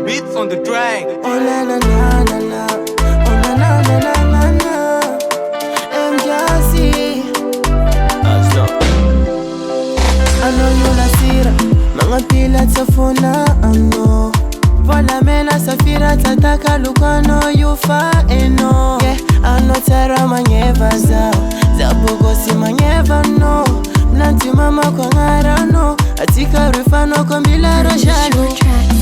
beats on the track. Oh na na na na na, oh na na na na na na. MJC, I know you la sira, mga pila tafuna ano. Vola mena safira tataka lukano yufa eno. Yeah, I know tera manyevaza, zabugo si manyeva no. Nanti mama kwa ngarano, atika rifano kwa mbila rashalo.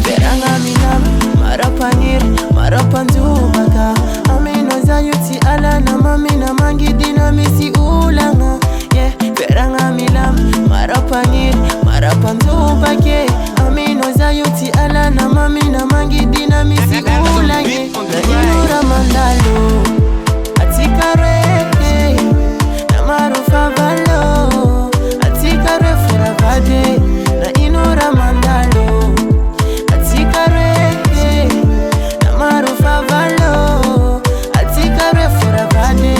Beranga minama, marapangiri, marapanzubaka. Amino za yuti ala na mami na mangi dinamisi ulanga. Yeah, beranga milama, marapangiri, marapanzubake. Amino za yuti ala na mami na mangi dinamisi ulange. Na inura mandalo, atika reke, na marufa valo. Atika refura vade, na inura mandalo. Atika reke, na marufa valo. Atika refura vade.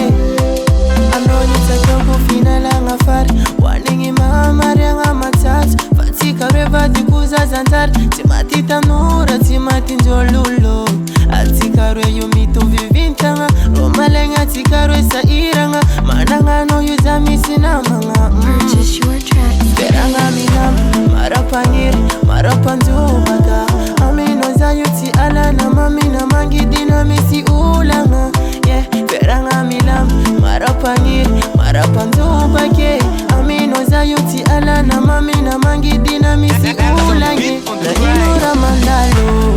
Anoni tatongo finala ngafari, waningi mahamari nga matatu. Fatika reva dikuza zantar, timati tanura, timati njolulo. Atika re yumito vivintanga, romalenga atika re sairanga. Mananga no yuzamisi na manga. Purchase your tracks. Beranga minam, marapangiri, marapanzubaka. Amino za yuti ala na mami na mangi dinamisi ulanga. Yeah, beranga milam, marapangiri, marapanzubake. Amino za yuti ala na mami na mangi dinamisi ulange. Na inura mandalo,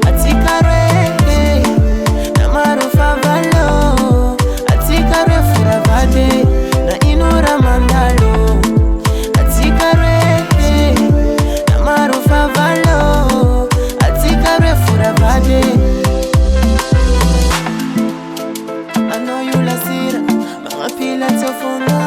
atika reke, na marufa valo. Atika refura vade, na inura mandalo. Atika reke, na marufa valo. Atika refura vade. I know you la sira, mga pila tafuna